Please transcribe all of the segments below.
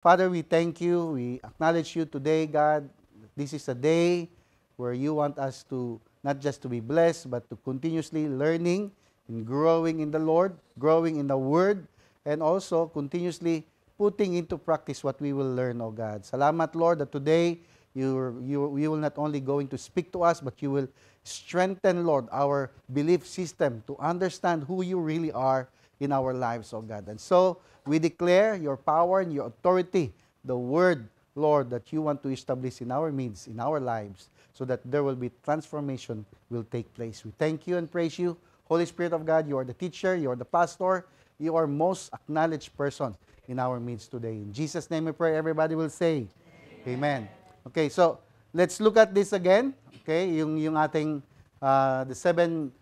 Father, we thank you. We acknowledge you today, God. This is a day where you want us to not just to be blessed, but to continuously learning and growing in the Lord, growing in the Word, and also continuously putting into practice what we will learn, oh God. Salamat, Lord, that today you will not only going to speak to us, but you will strengthen, Lord, our belief system to understand who you really are in our lives, oh God. And so we declare your power and your authority, the word, Lord, that you want to establish in our midst, in our lives, so that there will be transformation will take place. We thank you and praise you. Holy Spirit of God, you are the teacher, you are the pastor, you are most acknowledged person in our midst today. In Jesus' name we pray, everybody will say, Amen. Okay, so let's look at this again. Okay, yung ating the seven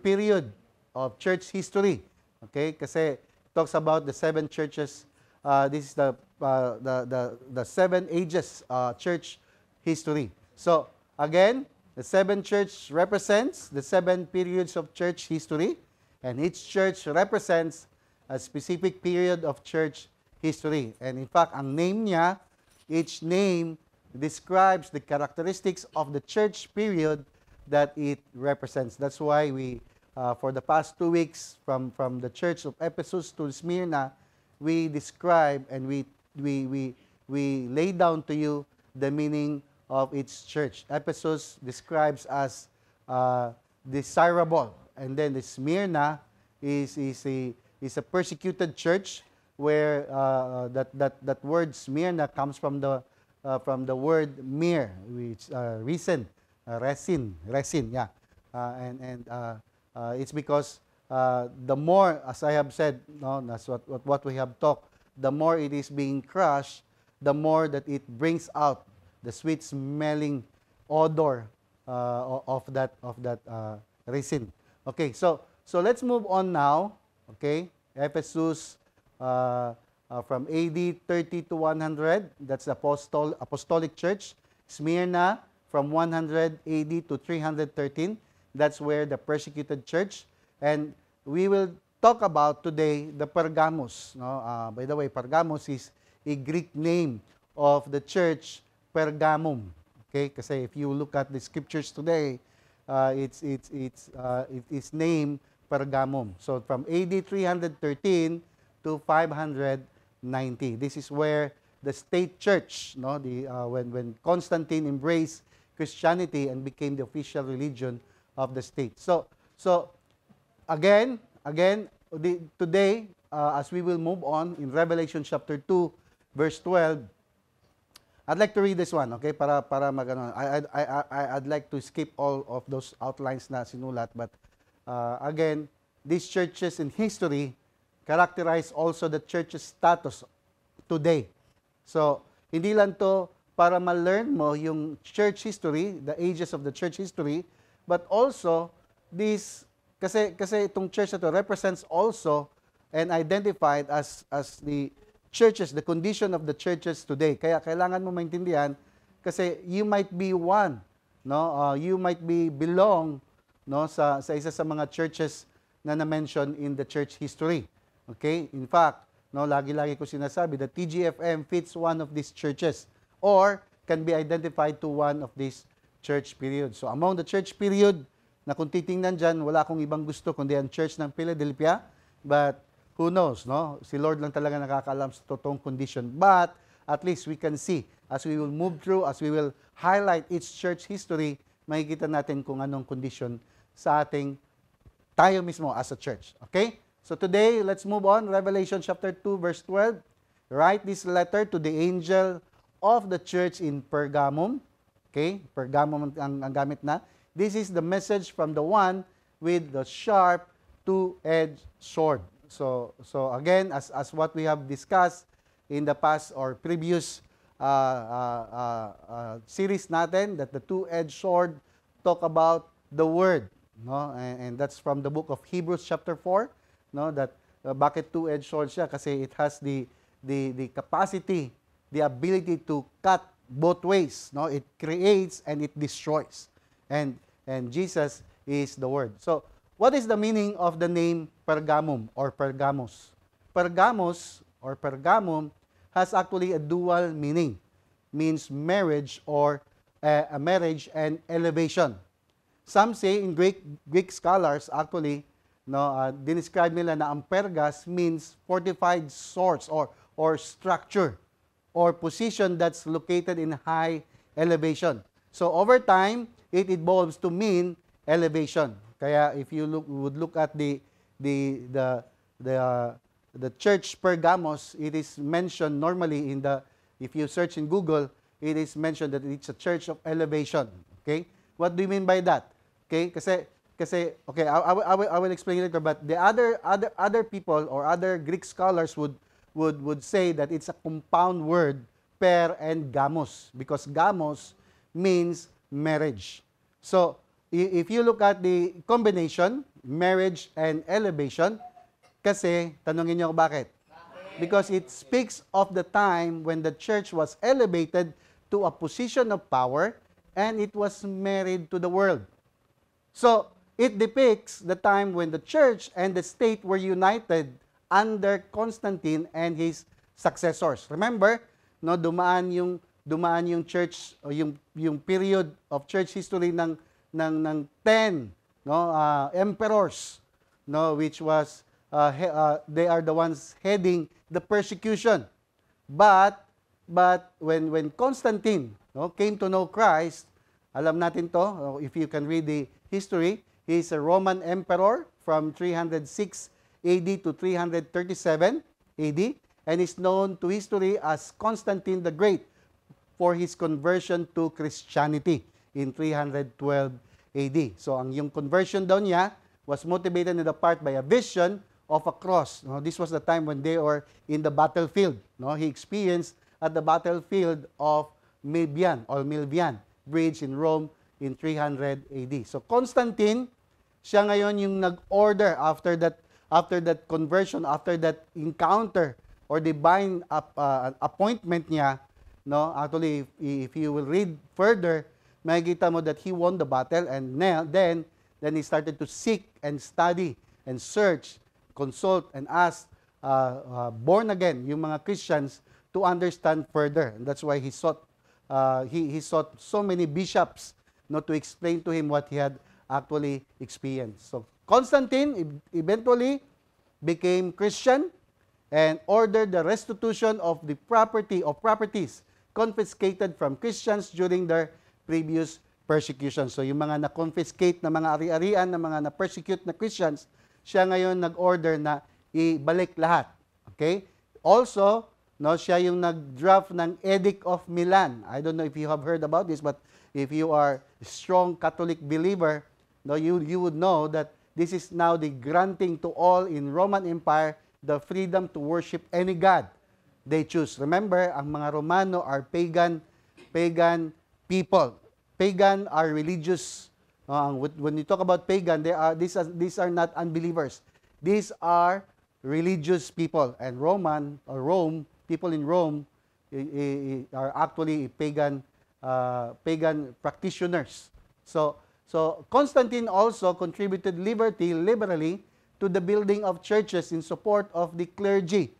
period of church history. Okay, kasi it talks about the seven churches. This is the 7 ages church history. So again, the 7 church represents the 7 periods of church history, and each church represents a specific period of church history. And in fact, ang name niya, each name describes the characteristics of the church period that it represents. That's why we, for the past 2 weeks, from the church of Ephesus to Smyrna, we describe and we lay down to you the meaning of its church. Ephesus describes as desirable, and then the Smyrna is a persecuted church, where that word Smyrna comes from the word mir, which resin, yeah, and it's because the more, as I have said, no, that's what we have talked. The more it is being crushed, the more that it brings out the sweet smelling odor of that resin. Okay, so let's move on now. Okay, Ephesus. From AD 30 to 100, that's the Apostolic Church. Smyrna, from 100 AD to 313, that's where the persecuted church. And we will talk about today the Pergamos. No? By the way, Pergamos is a Greek name of the church Pergamum. Okay, kasi if you look at the scriptures today, it is named Pergamum. So from AD 313 to 590. This is where the state church, no, when Constantine embraced Christianity and became the official religion of the state. So again, today, as we will move on in Revelation chapter 2, verse 12, I'd like to read this one, okay? Para magano. I'd like to skip all of those outlines na sinulat, but again, these churches in history characterize also the church's status today. So, hindi lang to para ma-learn mo yung church history, the ages of the church history, but also this, kasi itong church na to represents also and identified as the churches, the condition of the churches today. Kaya kailangan mo maintindihan kasi you might be one, no? You might be belong, no, sa isa sa mga churches na na-mention in the church history. Okay? In fact, no, lagi-lagi ko sinasabi that TGFM fits one of these churches or can be identified to one of these church periods. So among the church period na kung titingnan dyan, wala akong ibang gusto kundi ang church ng Philadelphia. But who knows, no? Si Lord lang talaga nakakaalam sa totoong condition. But at least we can see as we will move through, as we will highlight each church history, makikita natin kung anong condition sa ating tayo mismo as a church. Okay? So today, let's move on. Revelation chapter 2, verse 12. Write this letter to the angel of the church in Pergamum. Okay? Pergamum ang gamit na. This is the message from the one with the sharp two-edged sword. So again, as what we have discussed in the past or previous series natin, that the two-edged sword talk about the word. No? And that's from the book of Hebrews chapter 4. No, that bakit two-edged sword siya? Kasi it has the capacity, the ability to cut both ways. No, it creates and it destroys. And Jesus is the word. So, what is the meaning of the name Pergamum or Pergamos? Pergamos or Pergamum has actually a dual meaning. Means marriage or a marriage and elevation. Some say in Greek scholars actually, dinescribe nila na ang Pergas means fortified source or structure or position that's located in high elevation. So over time, it evolves to mean elevation. Kaya if you would look at the church Pergamos, it is mentioned normally if you search in Google, it is mentioned that it's a church of elevation. Okay? What do you mean by that? Okay? Kasi okay, I will explain later, but the other people or other Greek scholars would say that it's a compound word, per and gamos, because gamos means marriage. So, if you look at the combination, marriage and elevation, kasi, tanungin niyo ako bakit? Because it speaks of the time when the church was elevated to a position of power and it was married to the world. So, it depicts the time when the church and the state were united under Constantine and his successors. Remember, dumaan yung church o yung period of church history ng 10 emperors, which was they are the ones heading the persecution. But when Constantine came to know Christ, alam natin to, if you can read the history, he is a Roman emperor from 306 AD to 337 AD and is known to history as Constantine the Great for his conversion to Christianity in 312 AD. So yung conversion daw niya was motivated in the part by a vision of a cross. This was the time when they were in the battlefield. He experienced at the battlefield of Milvian Bridge in Rome in 300 AD. So Constantine, siya ngayon yung nag-order after that conversion, after that encounter or divine appointment niya. Actually, if you will read further, makikita mo that he won the battle and then he started to seek and study and search, consult and ask born again yung mga Christians to understand further. And that's why he sought so many bishops to explain to him what he had actually experienced. So Constantine eventually became Christian and ordered the restitution of the properties confiscated from Christians during their previous persecution. So yung mga na-confiscate na mga ari-arian, na mga na-persecute na Christians, siya ngayon nag-order na ibalik lahat. Okay? Also, siya yung nag-draft ng Edict of Milan. I don't know if you have heard about this, but if you are a strong Catholic believer, you would know that this is now the granting to all in Roman Empire the freedom to worship any god they choose. Remember, ang mga Romano are pagan people. Pagan are religious. When you talk about pagan, these are not unbelievers. These are religious people. And Rome, people in Rome are actually pagan practitioners. So Constantine also contributed liberally to the building of churches in support of the clergy.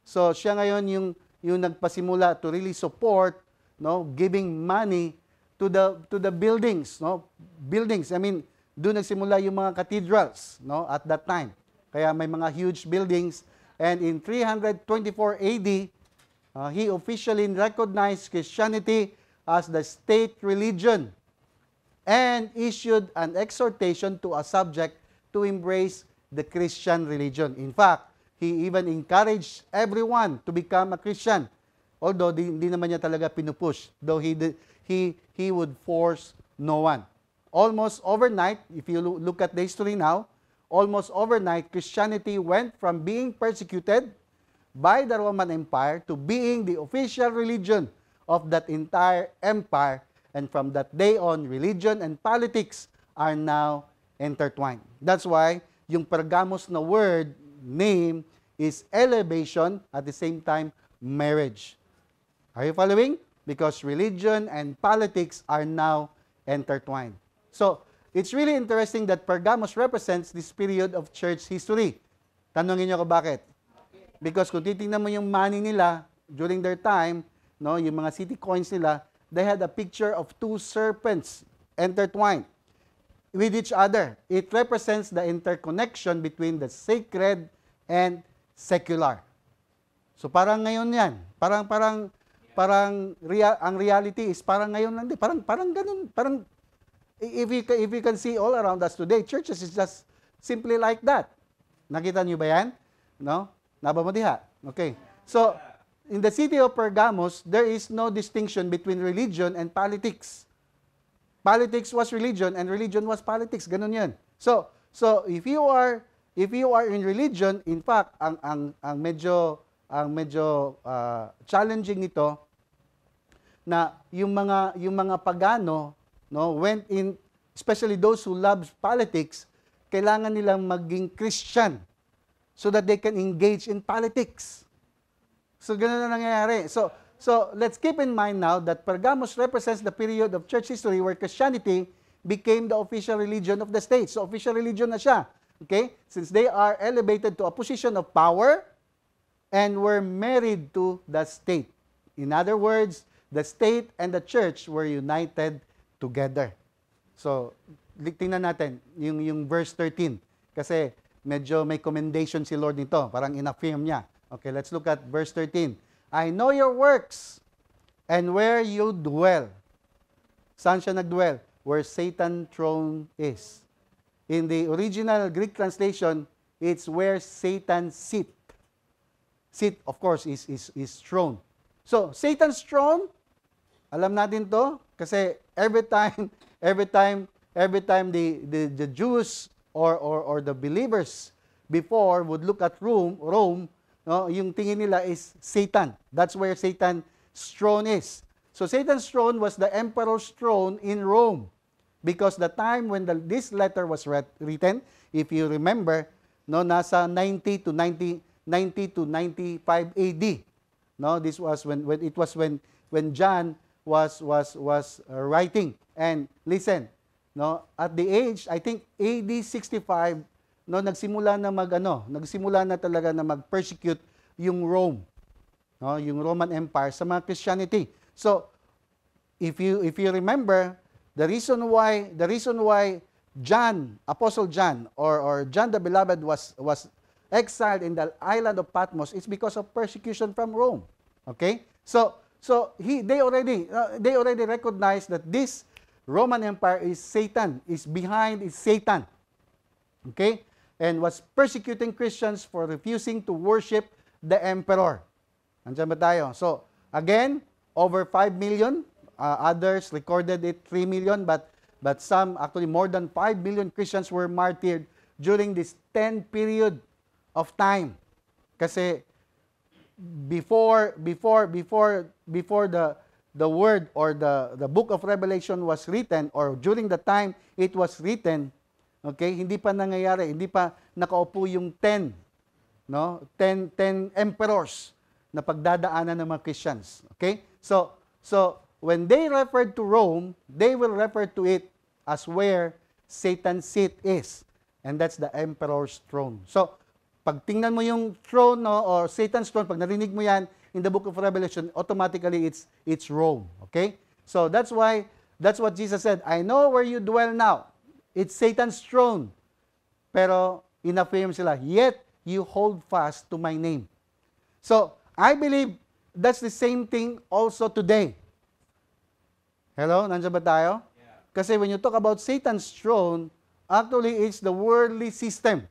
So siya ngayon yung nagpasimula to really support, giving money to the buildings, buildings. I mean, doon nagsimula yung mga cathedrals, at that time. Kaya may mga huge buildings. And in 324 AD, he officially recognized Christianity as the state religion and issued an exhortation to a subject to embrace the Christian religion. In fact, he even encouraged everyone to become a Christian. Although hindi naman niya talaga pinupush, though he would force no one. Almost overnight, if you look at the history now, almost overnight, Christianity went from being persecuted by the Roman Empire to being the official religion of that entire empire. And from that day on, religion and politics are now intertwined. That's why yung Pergamos na word, name, is elevation, at the same time, marriage. Are you following? Because religion and politics are now intertwined. So, it's really interesting that Pergamos represents this period of church history. Tanungin niyo ko bakit? Because kung titingnan mo yung money nila during their time, no, yung mga city coins nila, they had a picture of two serpents intertwined with each other. It represents the interconnection between the sacred and secular. So parang ngayon 'yan. Ang reality is parang ngayon lang din. Parang ganun, parang if you can see all around us today, churches is just simply like that. Nakita niyo ba 'yan? No? Naba mo diha. Okay. So, in the city of Pergamos, there is no distinction between religion and politics. Politics was religion and religion was politics. Ganun 'yan. So if you are in religion, in fact, ang medyo challenging nito na yung mga pagano, no, went in, especially those who love politics, kailangan nilang maging Christian so that they can engage in politics. So ganun na nangyayari. So let's keep in mind now that Pergamos represents the period of church history where Christianity became the official religion of the state. So official religion na siya. Okay? Since they are elevated to a position of power and were married to the state. In other words, the state and the church were united together. So, tingnan natin yung verse 13. Kasi medyo may commendation si Lord nito. Parang in-affirm niya. Okay, let's look at verse 13. I know your works and where you dwell. Saan siya nagdwell? Where Satan's throne is. In the original Greek translation, it's where Satan sit. Sit, of course, is throne. So, Satan's throne, alam natin to, kasi every time the Jews or the believers before would look at Rome, no, yung tingin nila is Satan. That's where Satan's throne is. So Satan's throne was the emperor's throne in Rome. Because the time when this letter was written, if you remember, no, nasa 90 to 95 AD. No, this was when John was writing. And listen, no, at the age, I think AD 65, no, nagsimula na talaga na mag-persecute yung Rome, no, yung Roman Empire sa mga Christianity. So if you remember, the reason why John, Apostle John or John the Beloved was exiled in the island of Patmos is because of persecution from Rome. Okay? So they already recognized that this Roman Empire is Satan, is Satan. Okay? And was persecuting Christians for refusing to worship the emperor. Andiyan ba tayo? So, again, over 5 million, others recorded it 3 million, but some, actually more than 5 million Christians were martyred during this 10 period of time. Kasi before the word or the book of Revelation was written, or during the time it was written, okay, hindi pa nangyayari, hindi pa nakaupo yung 10 emperors na pagdadaanan ng mga Christians. Okay? So when they referred to Rome, they will refer to it as where Satan's seat is. And that's the emperor's throne. So, pag tingnan mo yung throne, no, or Satan's throne, pag narinig mo yan in the book of Revelation, automatically it's Rome. Okay? So, that's what Jesus said. I know where you dwell now. It's Satan's throne. Pero, in-affirm sila, yet you hold fast to my name. So, I believe that's the same thing also today. Hello? Nandiyan ba tayo? Yeah. Kasi when you talk about Satan's throne, actually it's the worldly system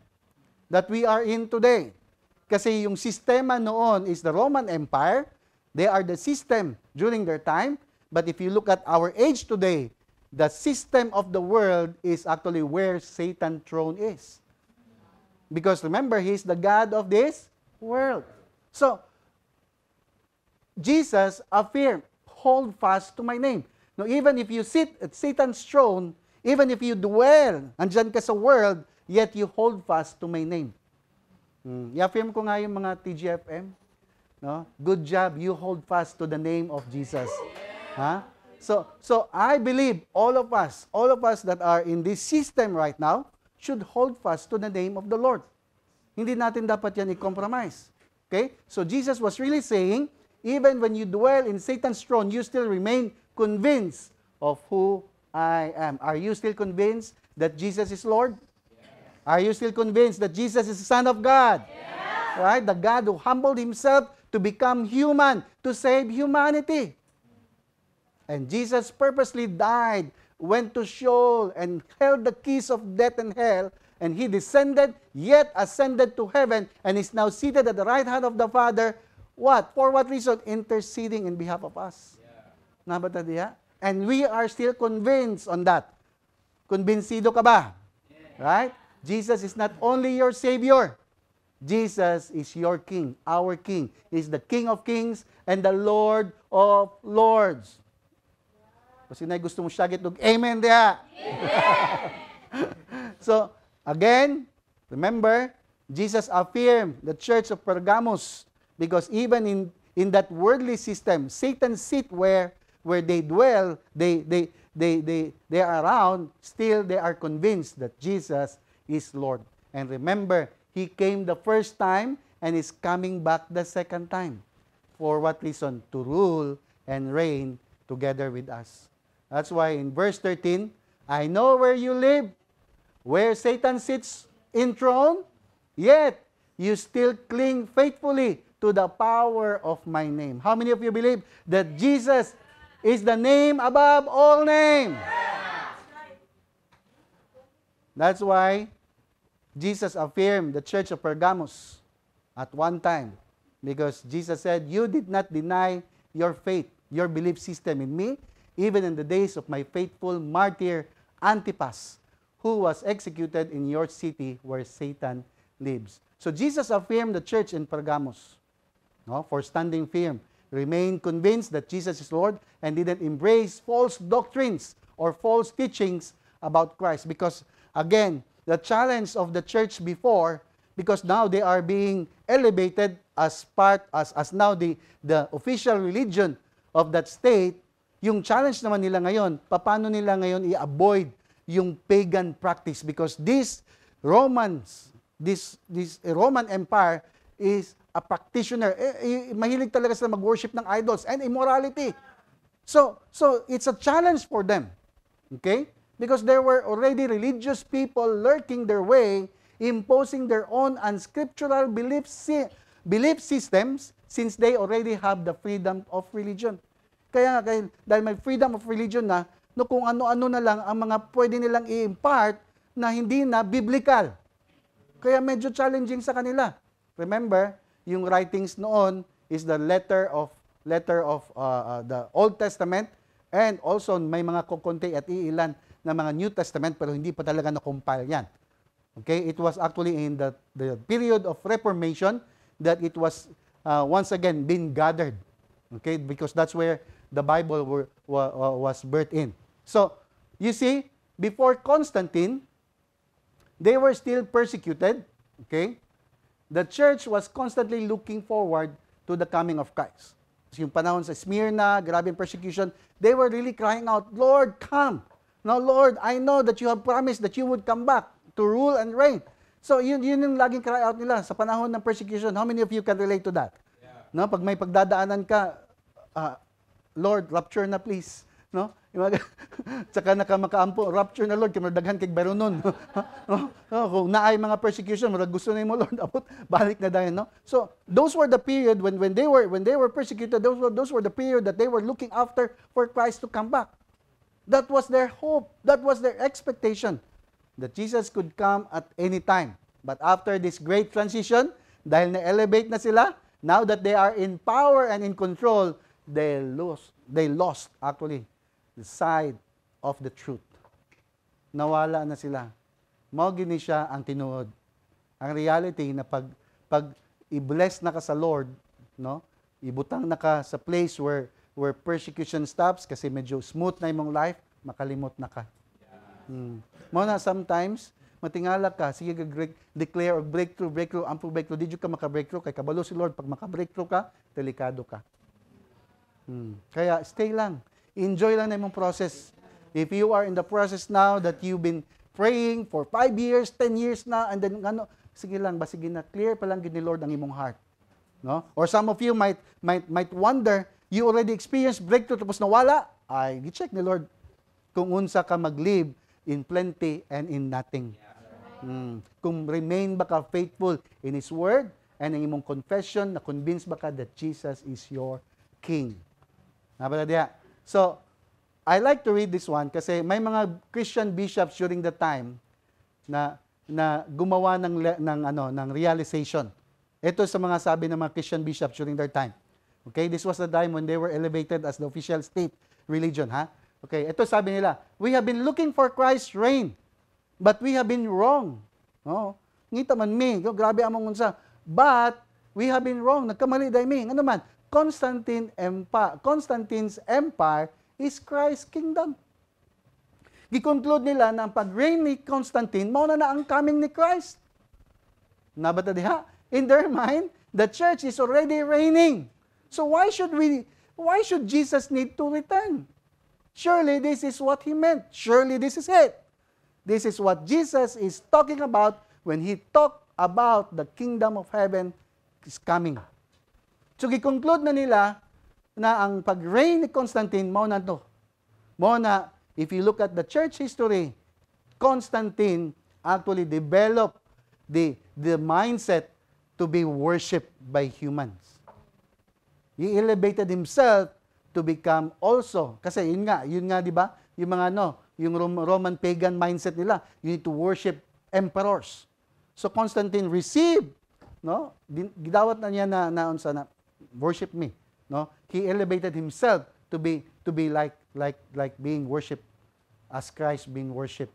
that we are in today. Kasi yung sistema noon is the Roman Empire. They are the system during their time. But if you look at our age today, the system of the world is actually where Satan's throne is. Because remember, he's the God of this world. So, Jesus affirmed, hold fast to my name. Now, even if you sit at Satan's throne, even if you dwell, andyan ka sa world, yet you hold fast to my name. I-affirm ko nga yung mga TGFM. No? Good job, you hold fast to the name of Jesus. Huh? So I believe all of us that are in this system right now should hold fast to the name of the Lord. Hindi natin dapat yan i-compromise. Okay? So Jesus was really saying, even when you dwell in Satan's throne, you still remain convinced of who I am. Are you still convinced that Jesus is Lord? Are you still convinced that Jesus is the Son of God? Right? The God who humbled himself to become human, to save humanity. And Jesus purposely died, went to Sheol, and held the keys of death and hell, and he descended, yet ascended to heaven, and is now seated at the right hand of the Father. What? For what reason? Interceding in behalf of us. Nabata diha? And we are still convinced on that. Konbinsido ka ba? Right? Jesus is not only your Savior. Jesus is your King, our King. He is the King of kings and the Lord of lords. Kasi na gusto mo siya gitog, amen diha. So, again, remember, Jesus affirmed the church of Pergamos because even in that worldly system, Satan's seat where they dwell, they are around, still they are convinced that Jesus is Lord. And remember, He came the first time and is coming back the second time. For what reason? To rule and reign together with us. That's why in verse 13, I know where you live, where Satan sits enthroned, yet you still cling faithfully to the power of my name. How many of you believe that Jesus is the name above all names? That's why Jesus affirmed the church of Pergamos at one time, because Jesus said, you did not deny your faith, your belief system in me, even in the days of my faithful martyr Antipas, who was executed in your city where Satan lives. So Jesus affirmed the church in Pergamos, for standing firm, remained convinced that Jesus is Lord, and didn't embrace false doctrines or false teachings about Christ. Because, again, the challenge of the church before, because now they are being elevated as now the official religion of that state, yung challenge naman nila ngayon, paano nila ngayon i-avoid yung pagan practice, because this Roman Empire is a practitioner. Mahilig talaga sila mag-worship ng idols and immorality. So it's a challenge for them. Okay? Because there were already religious people lurking their way, imposing their own unscriptural belief systems, since they already have the freedom of religion. Kaya dahil may freedom of religion na, no, kung ano-ano na lang ang mga pwede nilang i-impart na hindi na biblical. Kaya medyo challenging sa kanila. Remember, yung writings noon is the letter of the Old Testament, and also may mga kukunti at iilan na mga New Testament, pero hindi pa talaga na-compile yan. Okay? It was actually in the period of Reformation that it was once again being gathered. Okay? Because that's where the Bible was birthed in. So, you see, before Constantine, they were still persecuted. Okay? The church was constantly looking forward to the coming of Christ. So, yung panahon sa Smyrna, grabe persecution, they were really crying out, Lord, come! Now, Lord, I know that you have promised that you would come back to rule and reign. So, yun yung laging cry out nila sa panahon ng persecution. How many of you can relate to that? Yeah. No, pag may pagdadaanan ka, Lord, rapture na please. No? Tsaka makaampo, rapture na Lord, kamardaghan kay barunon. Kung naay mga persecution, marag gusto na mo Lord, abot, balik na dahil, no? So, those were the period when they were persecuted, those were the period that they were looking after for Christ to come back. That was their hope. That was their expectation, that Jesus could come at any time. But after this great transition, dahil na-elevate na sila, now that they are in power and in control, they lost actually the side of the truth. Nawala na sila. Mao gini siya ang tinuod. Ang reality na pag i-bless na ka sa Lord, no? Ibutang na ka sa place where persecution stops kasi medyo smooth na imong life, makalimot na ka. Mo na sometimes matingala ka, sige declare or breakthrough, ample breakthrough, did you ka maka-breakthrough, kay kabalo si Lord, pag maka-breakthrough ka, delikado ka. Kaya stay lang. Enjoy lang na imong process. If you are in the process now that you've been praying for 5 years, 10 years na, and then sige lang, basige na, clear pa lang gid ni Lord ang imong heart. No? Or some of you might wonder, you already experienced breakthrough tapos nawala. Ay, gi-check ni Lord kung unsa ka mag-live in plenty and in nothing. Kung remain ba ka faithful in His Word and ang imong confession na convince ba ka that Jesus is your King. Nabala diha. So, I like to read this one kasi may mga Christian bishops during the time na gumawa ng realization. Ito sa mga sabi ng mga Christian bishops during their time. Okay, this was the time when they were elevated as the official state religion, ha? Okay, ito sabi nila, we have been looking for Christ's reign, but we have been wrong. Oh, ngita man mi, grabe among unsa. But we have been wrong. Nagkamali dai mi. Ano man? Constantine's empire is Christ's kingdom. Gi-conclude nila na ang pag-reign ni Constantine mao na ang coming ni Christ. Nabata diha? In their mind, the church is already reigning. So why should Jesus need to return? Surely this is what He meant. Surely this is it. This is what Jesus is talking about when He talked about the kingdom of heaven is coming. So gi-conclude na nila na ang pag-reign ni Constantine mao na to. Mao na, if you look at the church history, Constantine actually developed the mindset to be worshipped by humans. He elevated himself to become also, kasi yun nga, di ba? Yung mga yung Roman pagan mindset nila, you need to worship emperors. So Constantine received, gidawat na niya na worship me, He elevated himself to be like being worshipped as Christ being worshipped.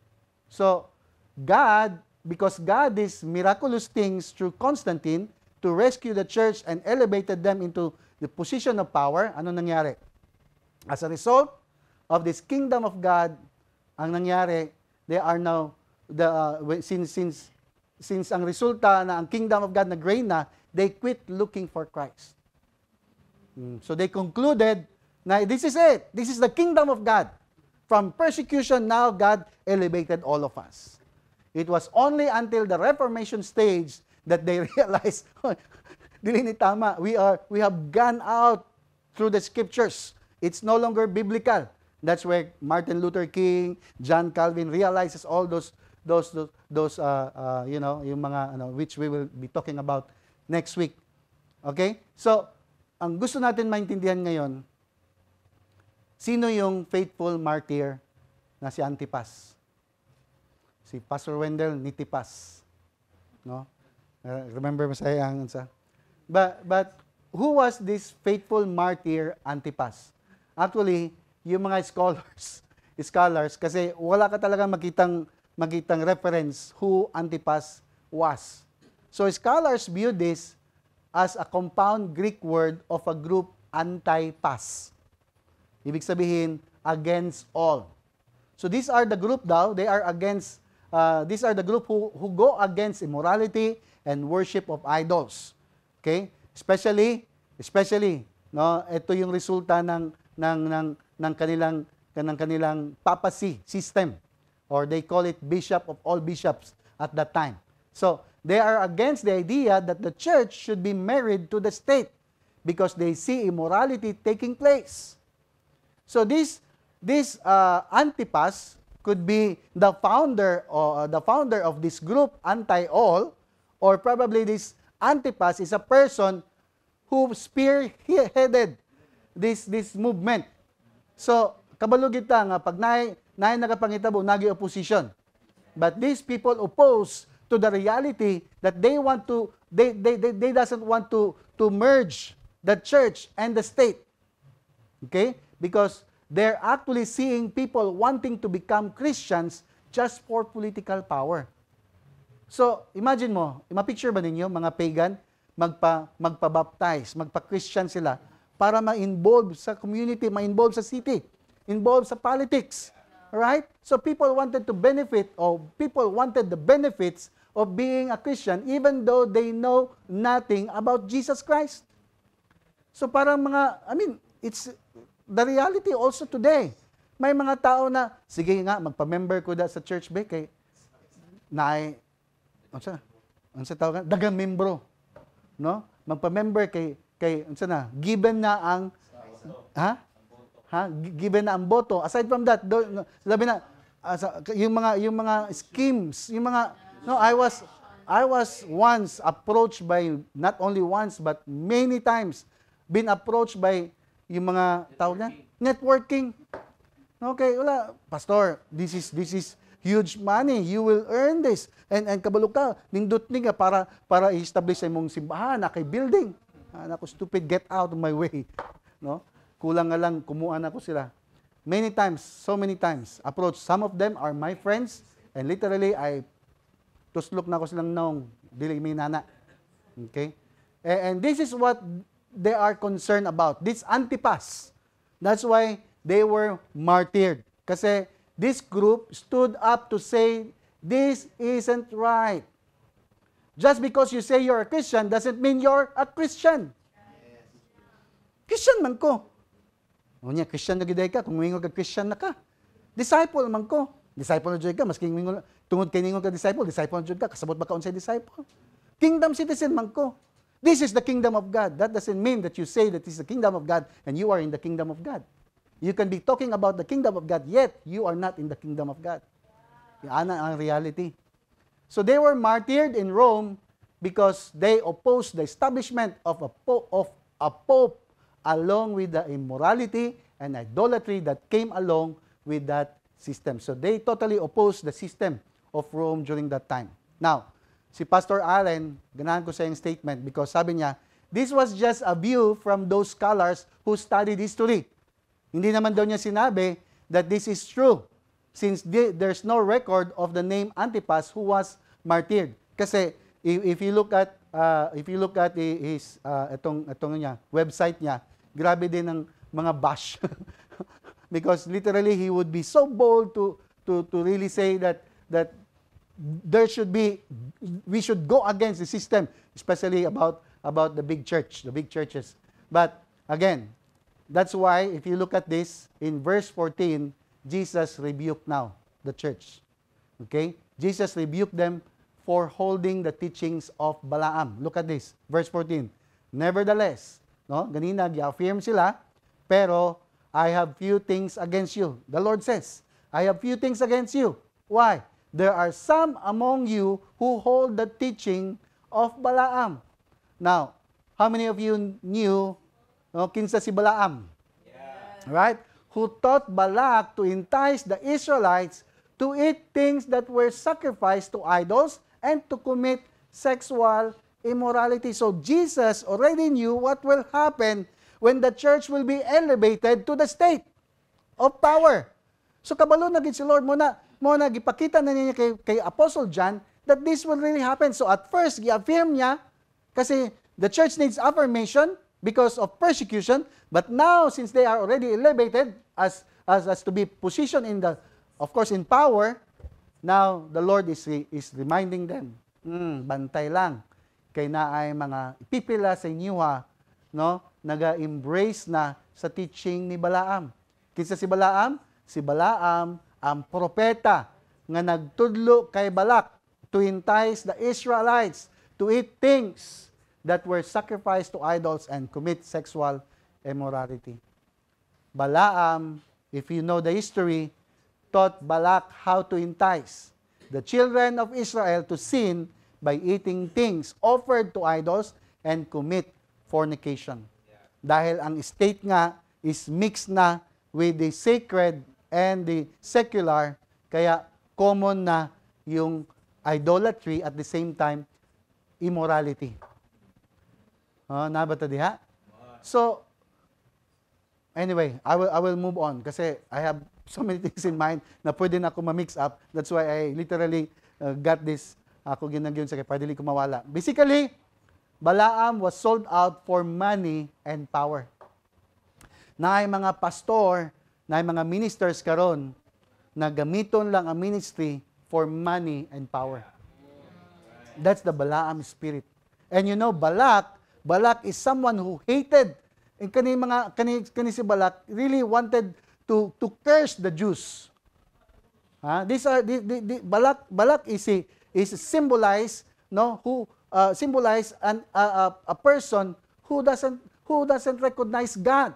So God, because God did miraculous things through Constantine to rescue the church and elevated them into the position of power, ano nangyari? As a result of this kingdom of God, ang nangyari, they are now, since ang resulta na ang kingdom of God nag-reign na, they quit looking for Christ. So they concluded na this is it. This is the kingdom of God. From persecution, now God elevated all of us. It was only until the Reformation stage that they realized, dili ni tama, we have gone out through the scriptures. It's no longer biblical. That's where Martin Luther King, John Calvin realizes all those yung mga which we will be talking about next week. Okay? So, ang gusto natin maintindihan ngayon, sino yung faithful martyr na si Antipas? Si Pastor Wendell Nitipas. No? Remember mo sa ang sa? But who was this faithful martyr Antipas? Actually, yung mga scholars kasi wala ka talaga makitang reference who Antipas was. So scholars view this as a compound Greek word of a group anti-pas. Ibig sabihin, against all. So these are the group they are against, these are the group who go against immorality and worship of idols. Okay? Especially, ito yung resulta ng kanilang papacy system, or they call it bishop of all bishops at that time. So, they are against the idea that the church should be married to the state because they see immorality taking place. So this Antipas could be the founder of this group anti-all, or probably this Antipas is a person who spearheaded this movement. So kabalo kita nga pag naay nakapangitabo nagi opposition. But these people oppose to the reality that they doesn't want to merge the church and the state. Okay? Because they're actually seeing people wanting to become Christians just for political power. So, imagine mo, ma-picture ba ninyo mga pagan magpa-baptize, magpa-Christian sila para ma-involve sa community, ma-involve sa city, involve sa politics. Right? So people wanted to benefit, or people wanted the benefits of being a Christian even though they know nothing about Jesus Christ. So parang it's the reality also today. May mga tao na, sige nga, magpa-member ko sa church ba, kay naay, ano sa tawag, dagang membro. No? magpa-member kay unsa na, given na ang given na ang boto. Aside from that, labi na yung mga schemes, yung mga no, I was once approached by, not only once but many times been approached by yung mga tawag na networking. Okay, wala, pastor, this is huge money. You will earn this. And kabalo ka, nindot ni ka para i-establish sa imong simbahan na kay building. Ako stupid, get out of my way. No? Kulang nga lang kumuha na ko sila. Many times, so many times, approach. Some of them are my friends and literally I tuslok na ko silang naong dili may nana. Okay? And this is what they are concerned about. This Antipas. That's why they were martyred. Kasi this group stood up to say, this isn't right. Just because you say you're a Christian doesn't mean you're a Christian. Christian man ko. O niya, Christian na giday ka, kung mingon ka Christian na ka. Disciple man ko. Disciple na dyan ka, maski mingon, tungod kay ningon ka disciple na dyan ka, kasabot ba ka unsay disciple? Kingdom citizen man ko. This is the kingdom of God. That doesn't mean that you say that this is the kingdom of God and you are in the kingdom of God. You can be talking about the kingdom of God, yet you are not in the kingdom of God. Yan ang reality. So they were martyred in Rome because they opposed the establishment of a pope along with the immorality and idolatry that came along with that system. So they totally opposed the system of Rome during that time. Now, si Pastor Allen, ganahan ko sa yung statement because sabi niya, this was just a view from those scholars who studied history. Hindi naman daw niya sinabi that this is true since there's no record of the name Antipas who was martyred. Kasi if you look at his itong niya, website niya, grabe din ang mga bash. Because literally he would be so bold to really say that we should go against the system, especially about the big churches. But again, that's why if you look at this in verse 14, Jesus rebuked now the church. Okay? Jesus rebuked them for holding the teachings of Balaam. Look at this, verse 14. Nevertheless, no, ganina gi-affirm sila, pero I have few things against you. The Lord says, I have few things against you. Why? There are some among you who hold the teaching of Balaam. Now, how many of you knew kinsa si Balaam? Yeah. Right? Who taught Balak to entice the Israelites to eat things that were sacrificed to idols and to commit sexual immorality. So Jesus already knew what will happen when the church will be elevated to the state of power. So kabalo na gid si Lord mo na gipakita na niya kay Apostle John that this will really happen. So at first gi-affirm niya kasi the church needs affirmation because of persecution, but now since they are already elevated as to be positioned in the, of course, in power, now the Lord is reminding them, bantay lang kay naay mga ipipila sa inyo no, naga-embrace na sa teaching ni Balaam. Kinsa si Balaam? Si Balaam ang propeta nga nagtudlo kay Balak to entice the Israelites to eat things that were sacrificed to idols and commit sexual immorality. Balaam, if you know the history, taught Balak how to entice the children of Israel to sin by eating things offered to idols and commit fornication. Dahil ang state nga is mixed na with the sacred and the secular, kaya common na yung idolatry at the same time immorality. Nabata diha? So, anyway, I will move on kasi I have so many things in mind na pwede na ako ma-mix up. That's why I literally got this. Ako ginagyon sa kaya pwede ko mawala. Basically, Balaam was sold out for money and power. Naay mga pastor, naay mga ministers karon na gamiton lang ang ministry for money and power. That's the Balaam spirit. And you know, Balak is someone who hated, and kani si Balak really wanted to curse the Jews. These are Balak is symbolized, no, who symbolize a person who doesn't recognize God.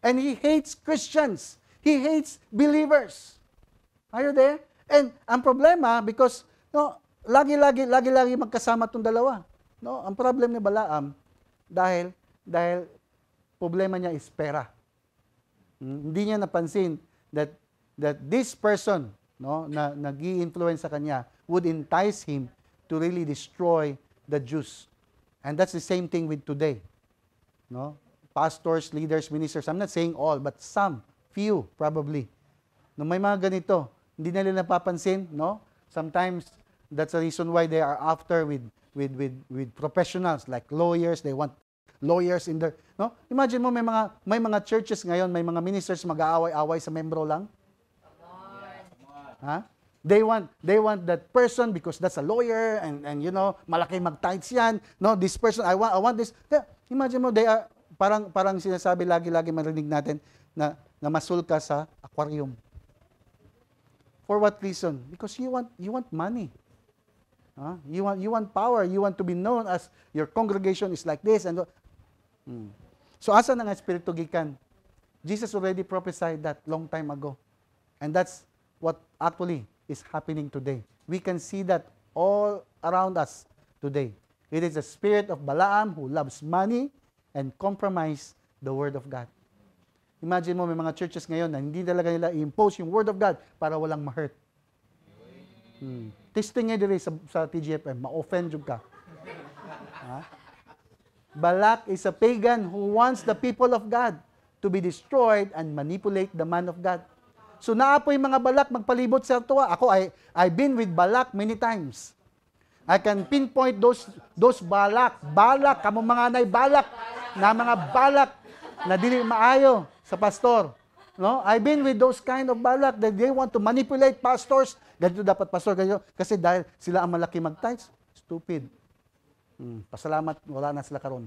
And he hates Christians. He hates believers. Are you there? And ang problema, because lagi-lagi magkasama itong dalawa. No, ang problem ni Balaam, dahil problema niya is pera. Hindi niya napansin that this person, no, na nag-i-influence sa kanya would entice him to really destroy the Jews. And that's the same thing with today. No? Pastors, leaders, ministers, I'm not saying all, but some, few probably. No, may mga ganito, hindi nila napapansin, no? Sometimes that's the reason why they are after with professionals like lawyers. They want lawyers in their, no? Imagine mo may mga churches ngayon, may mga ministers mag-aaway-away sa membro lang. Ha? They want that person because that's a lawyer and you know, malaki mag-tithes yan. No, this person I want this. Imagine mo, they are parang sinasabi lagi marinig natin na masul ka sa aquarium. For what reason? Because you want money. You want power. You want to be known as your congregation is like this. And so asa na nga Espiritu gikan? Jesus already prophesied that long time ago. And that's what actually is happening today. We can see that all around us today. It is the spirit of Balaam who loves money and compromise the Word of God. Imagine mo, may mga churches ngayon na hindi talaga nila i-impose yung Word of God para walang ma-hurt. Testing nga diri sa TGFM, ma-offend yung ka. Balak is a pagan who wants the people of God to be destroyed and manipulate the man of God. So naapoy mga Balak magpalibot sa tuwa. Ako, I've been with Balak many times. I can pinpoint those Balak, kamo mga nay Balak, na mga Balak na dili maayo sa pastor. No? I've been with those kind of Balak that they want to manipulate pastors. Ganito dapat pastor, ganito. Kasi dahil sila ang malaki mag-tithes, stupid. Pasalamat, wala na sila karon.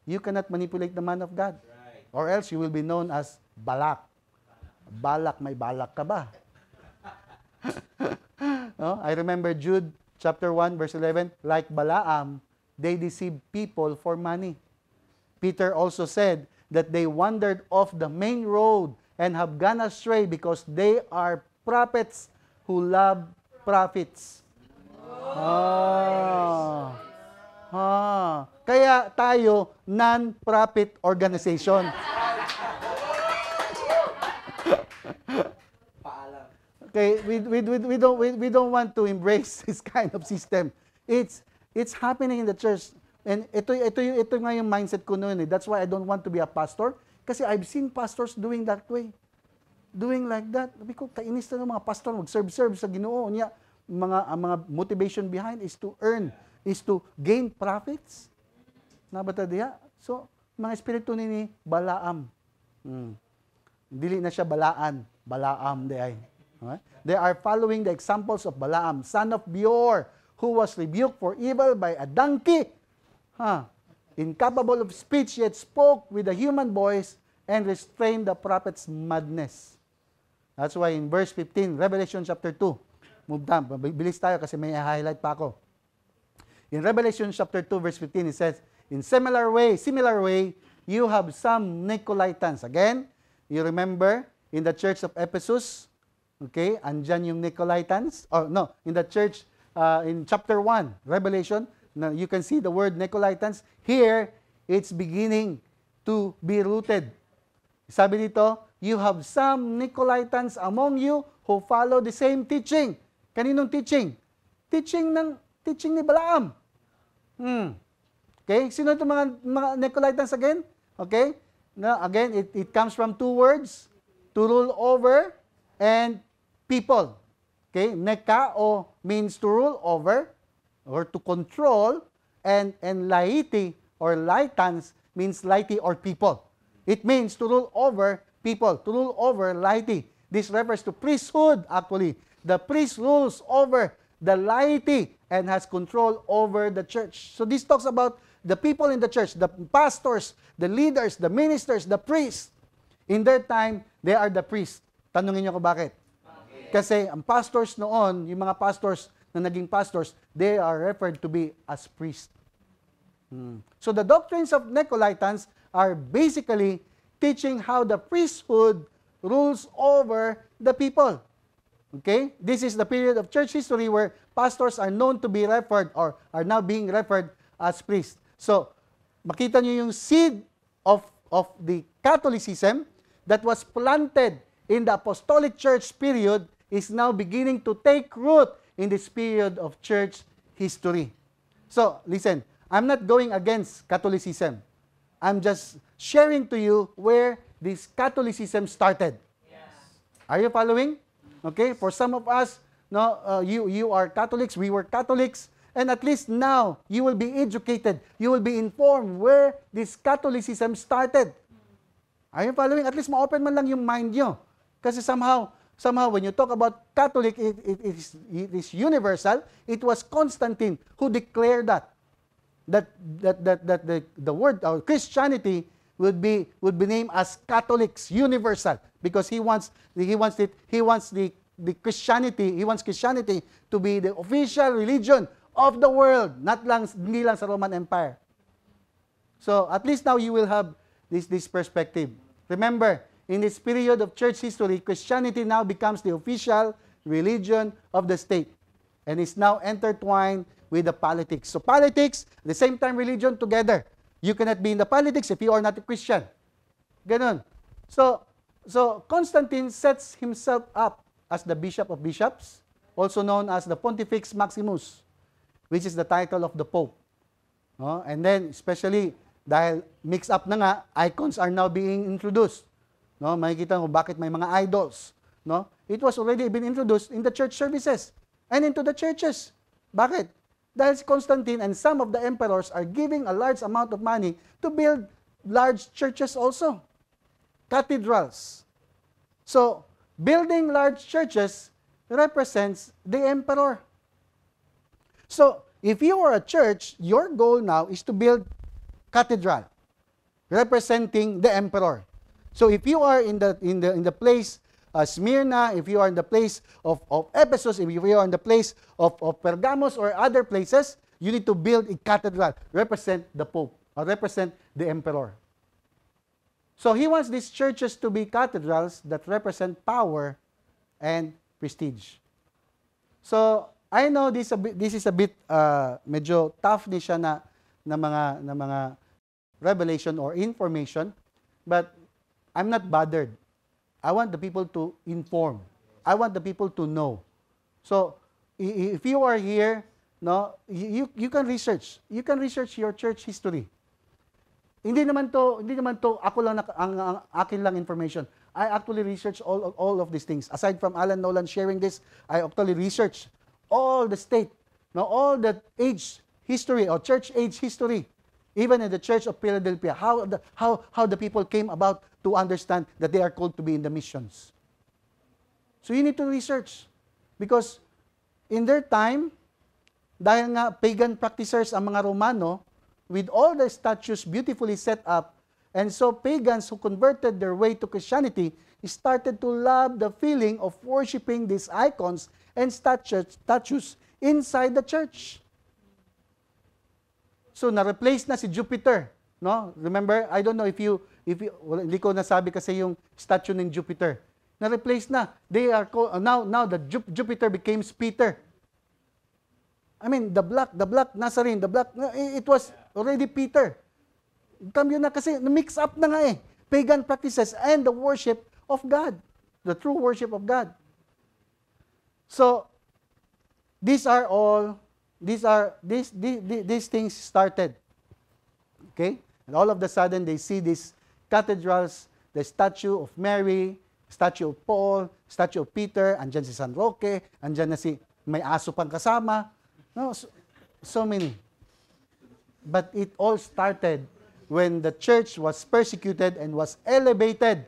You cannot manipulate the man of God. Or else you will be known as Balak. Balak, may balak ka ba? No? I remember Jude chapter 1 verse 11, like Balaam, they deceive people for money. Peter also said that they wandered off the main road and have gone astray because they are prophets who love profits. Kaya tayo non-profit organization. Okay, we don't want to embrace this kind of system. It's happening in the church. And ito nga yung mindset ko noon. That's why I don't want to be a pastor. Kasi I've seen pastors doing that way. Doing like that. Sabi ko, kainis na ng mga pastor, mag-serve sa Ginoo. Niya, mga motivation behind is to earn, is to gain profits. Nabata diya? So, mga espiritu ni Balaam. Dili na siya Balaan. Balaam di ay. Okay? They are following the examples of Balaam, son of Beor, who was rebuked for evil by a donkey. Incapable of speech, yet spoke with a human voice and restrained the prophet's madness. That's why in verse 15, Revelation chapter 2, move down, bilis tayo kasi may highlight pa ako. In Revelation chapter 2, verse 15, it says, in similar way, you have some Nicolaitans. Again, you remember, in the church of Ephesus, okay, andyan yung Nicolaitans, or no, in the church, in chapter 1, Revelation, now, you can see the word Nicolaitans. Here, it's beginning to be rooted. Sabi dito, you have some Nicolaitans among you who follow the same teaching. Kaninong teaching? Teaching ni Balaam. Okay, sino itong mga Nicolaitans again? Okay, now, again, it comes from two words, to rule over and people. Okay, Nekao means to rule over, or to control, and laity or laitans means laity or people. It means to rule over people, to rule over laity. This refers to priesthood actually. The priest rules over the laity and has control over the church. So this talks about the people in the church, the pastors, the leaders, the ministers, the priests. In their time, they are the priests. Tanungin niyo ko bakit? Kasi ang pastors noon, yung mga pastors, na naging pastors, they are referred to be as priests. So the doctrines of Nicolaitans are basically teaching how the priesthood rules over the people. Okay? This is the period of church history where pastors are known to be referred or are now being referred as priests. So, makita nyo yung seed of the Catholicism that was planted in the apostolic church period is now beginning to take root in this period of church history. So, listen, I'm not going against Catholicism. I'm just sharing to you where this Catholicism started. Yes. Are you following? Okay, for some of us, no, you are Catholics, we were Catholics, and at least now you will be educated, you will be informed where this Catholicism started. Are you following? At least ma-open man lang yung mind nyo. Kasi somehow when you talk about Catholic, it is universal. It was Constantine who declared that the word or Christianity would be named as Catholics, universal, because he wants Christianity to be the official religion of the world, hindi lang sa Roman Empire. So at least now you will have this perspective. Remember, in this period of church history, Christianity now becomes the official religion of the state and is now intertwined with the politics. So politics, at the same time religion together. You cannot be in the politics if you are not a Christian. Ganon. So Constantine sets himself up as the Bishop of Bishops, also known as the Pontifex Maximus, which is the title of the Pope. And then, especially, dahil mix up na nga, icons are now being introduced. Makikita mo bakit may mga idols. It was already been introduced in the church services and into the churches. Bakit? Dahil si Constantine and some of the emperors are giving a large amount of money to build large churches also. Cathedrals. So, building large churches represents the emperor. So, if you are a church, your goal now is to build cathedral representing the emperor. So, if you are in the place Smyrna, if you are in the place of Ephesus, if you are in the place of Pergamos or other places, you need to build a cathedral, represent the Pope, or represent the emperor. So he wants these churches to be cathedrals that represent power and prestige. So I know this is a bit medyo tough ni siya na mga revelation or information, but I'm not bothered. I want the people to inform. I want the people to know. So, if you are here, you can research. You can research your church history. Hindi naman to ako lang ang akin lang information. I actually research all of these things. Aside from Alan Nolan sharing this, I actually research all the state, all the age history or church age history. Even in the Church of Philadelphia, how the people came about to understand that they are called to be in the missions. So you need to research. Because in their time, dahil nga pagan practitioners ang mga Romano, with all the statues beautifully set up, and so pagans who converted their way to Christianity started to love the feeling of worshiping these icons and statues inside the church. So, na-replace na si Jupiter. Remember, I don't know if you hindi ko nasabi kasi yung statue ng Jupiter. Na-replace na. They are called, now the Jupiter became Peter. I mean, the black Nazarene, it was already Peter. Cambio na kasi, mix up na nga pagan practices and the worship of God. The true worship of God. So, these things started. Okay? And all of a sudden, they see these cathedrals, the statue of Mary, statue of Paul, statue of Peter, andyan si San Roque, andyan na may aso pang kasama. So many. But it all started when the church was persecuted and was elevated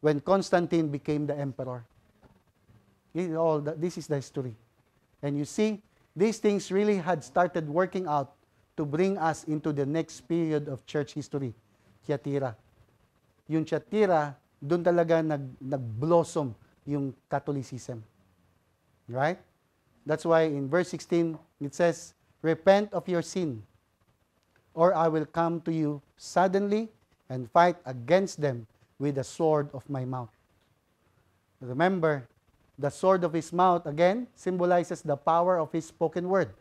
when Constantine became the emperor. This is the history. And you see, these things really had started working out to bring us into the next period of church history, Thyatira. Yung Thyatira, doon talaga nag-blossom yung Catholicism. Right? That's why in verse 16, it says, repent of your sin, or I will come to you suddenly and fight against them with the sword of my mouth. Remember, the sword of his mouth, again, symbolizes the power of his spoken word,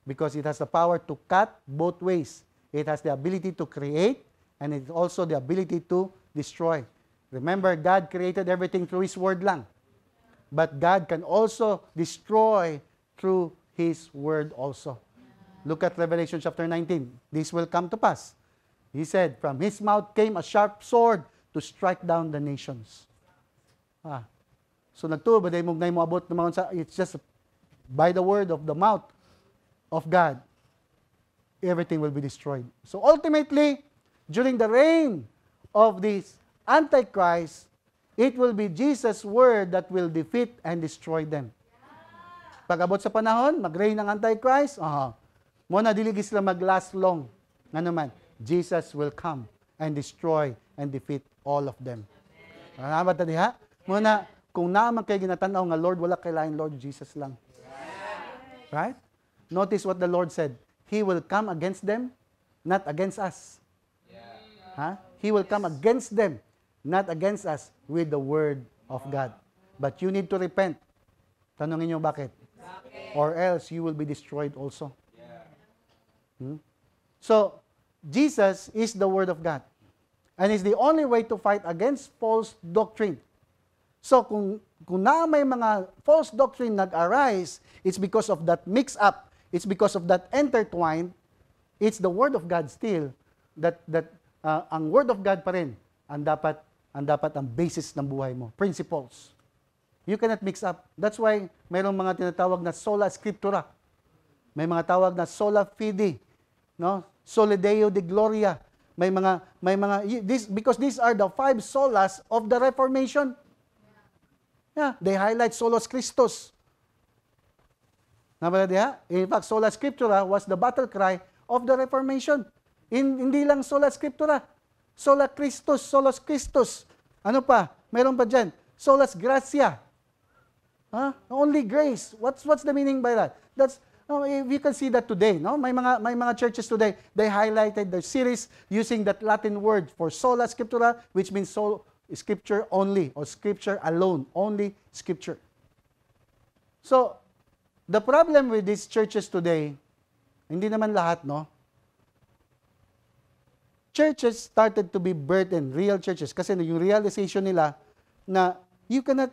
because it has the power to cut both ways. It has the ability to create, and it's also the ability to destroy. Remember, God created everything through his word lang. But God can also destroy through his word also. Look at Revelation chapter 19. This will come to pass. He said, from his mouth came a sharp sword to strike down the nations. So nagtuo ba day mugnay mo abot naman sa, it's just by the word of the mouth of God, everything will be destroyed. So ultimately, during the reign of this Antichrist, it will be Jesus' word that will defeat and destroy them. Pag abot sa panahon, mag-reign ng Antichrist, muna diligi sila mag-last long. Nga naman, Jesus will come and destroy and defeat all of them. Salamat na diha. Muna, kung naman kayo ginatanaw nga Lord, wala kailangan Lord Jesus lang. Right? Notice what the Lord said. He will come against them, not against us. He will come against them, not against us, with the word of God. But you need to repent. Tanungin nyo bakit? Or else you will be destroyed also. So, Jesus is the word of God. And is the only way to fight against false doctrine. So, kung na may mga false doctrine nag-arise, it's because of that mix-up. It's because of that intertwined. It's the word of God still that ang word of God pa rin ang dapat ang basis ng buhay mo. Principles. You cannot mix up. That's why mayroong mga tinatawag na sola scriptura. May mga tawag na sola fide, no? Soli Deo de gloria. Because these are the 5 solas of the Reformation. Yeah, they highlight solos Christus. Nabala diha? In fact, sola scriptura was the battle cry of the Reformation. Hindi lang sola scriptura. Sola Christus, solos Christus. Ano pa? Meron pa dyan. Solas gratia. Only grace. What's the meaning by that? That's you can see that today, no? May mga churches today, they highlighted their series using that Latin word for sola scriptura, which means scripture only or scripture alone, only scripture. So, the problem with these churches today, hindi naman lahat, no? Churches started to be burdened, real churches, kasi yung realization nila na you cannot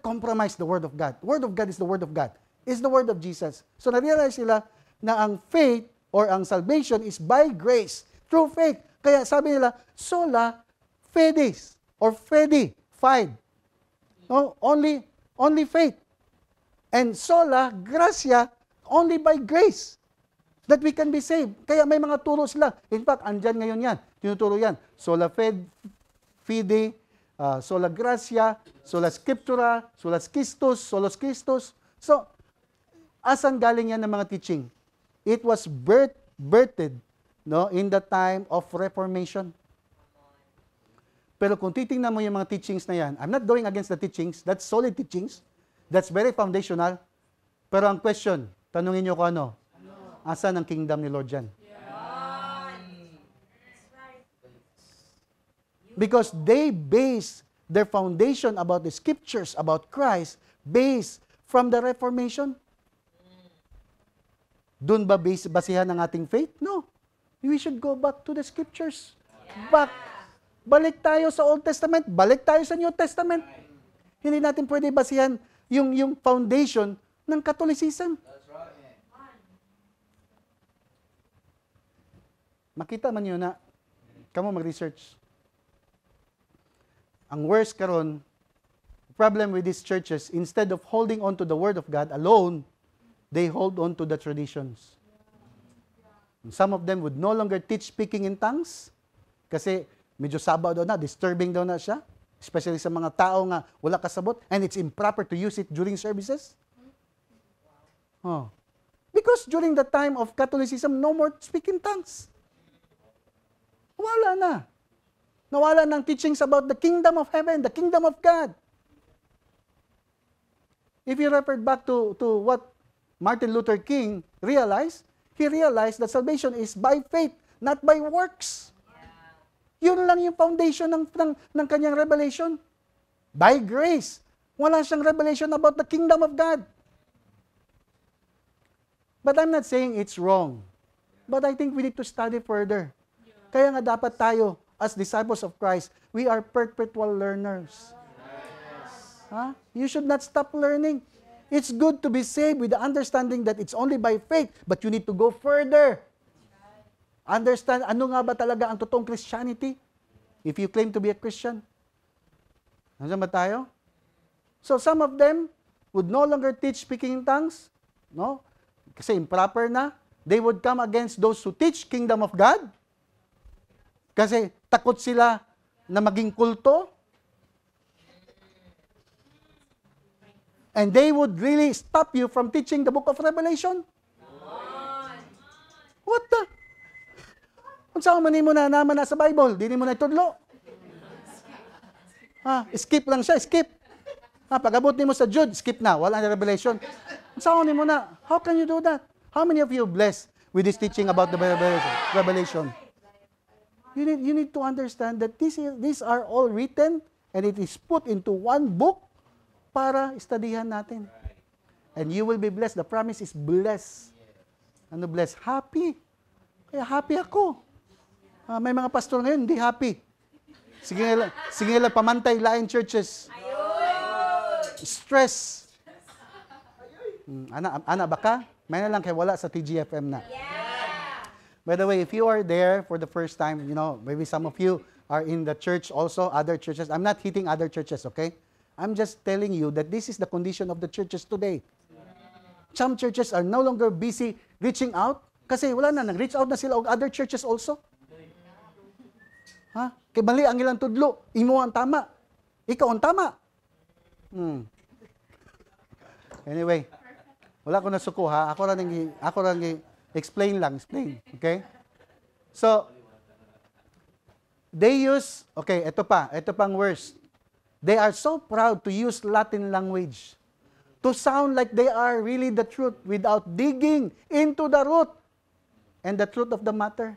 compromise the word of God. Word of God is the word of God. It's the word of Jesus. So na-realize nila na ang faith or ang salvation is by grace, through faith. Kaya sabi nila, sola fides or fide. No, only faith. And sola gratia, only by grace that we can be saved. Kaya may mga turo sila. In fact, andyan ngayon yan. Tinuturo yan. Sola fide, sola gratia, sola scriptura, solas Christus. So, asan galing yan ng mga teaching? It was birthed, no, in the time of Reformation. Pero kung titingnan mo yung mga teachings na yan, I'm not going against the teachings. That's solid teachings. That's very foundational. Pero ang question, tanungin nyo ko ano? Asan ang kingdom ni Lord dyan? Because they base their foundation about the scriptures, about Christ, based from the Reformation. Doon ba basihan ng ating faith? No. We should go back to the scriptures. Balik tayo sa Old Testament, balik tayo sa New Testament. Hindi natin pwede basihan yung foundation ng Catholicism. Makita man yun na, kamo mag-research. Ang worst karon, problem with these churches, instead of holding on to the Word of God alone, they hold on to the traditions. And some of them would no longer teach speaking in tongues, kasi medyo sabaw daw na, disturbing daw na siya, especially sa mga tao nga wala kasabot, and it's improper to use it during services. Because during the time of Catholicism, no more speaking tongues. Wala na. Nawala ng teachings about the kingdom of heaven, the kingdom of God. if you referred back to what Martin Luther King realized, he realized that salvation is by faith, not by works. Yun lang yung foundation ng kanyang revelation. By grace. Wala siyang revelation about the kingdom of God. But I'm not saying it's wrong. But I think we need to study further. Kaya nga dapat tayo, as disciples of Christ, we are perpetual learners. Huh? You should not stop learning. It's good to be saved with the understanding that it's only by faith, but you need to go further. Understand, ano nga ba talaga ang totoong Christianity? If you claim to be a Christian. Nandiyan ba tayo? So some of them would no longer teach speaking in tongues. No? Kasi improper na. They would come against those who teach kingdom of God. Kasi takot sila na maging kulto. And they would really stop you from teaching the book of Revelation. What the? Kung saan manin mo na naman nasa Bible, di mo na itudlo. Skip lang siya, skip. Pag-abot mo sa Jude, skip na, wala na Revelation. Kung saan mo na, how can you do that? How many of you blessed with this teaching about the Revelation? You need to understand that these are all written and it is put into one book para studihan natin. And you will be blessed. The promise is blessed. Ano blessed? Happy. Kaya happy ako. May mga pastor ngayon, hindi happy. Sige lang, pamantay lain churches. Stress. Ana baka? May na lang kay wala sa TGFM na. By the way, if you are there for the first time, maybe some of you are in the church also, other churches. I'm not hitting other churches, okay? I'm just telling you that this is the condition of the churches today. Some churches are no longer busy reaching out kasi wala na, nag-reach out na sila og other churches also. Kay mali ang ilang tudlo, imo ang tama. Ikaw ang tama. Anyway, wala ko nasuko ha. Ako lang explain. Okay? So, they use, ito pang worst. They are so proud to use Latin language to sound like they are really the truth without digging into the root and the truth of the matter.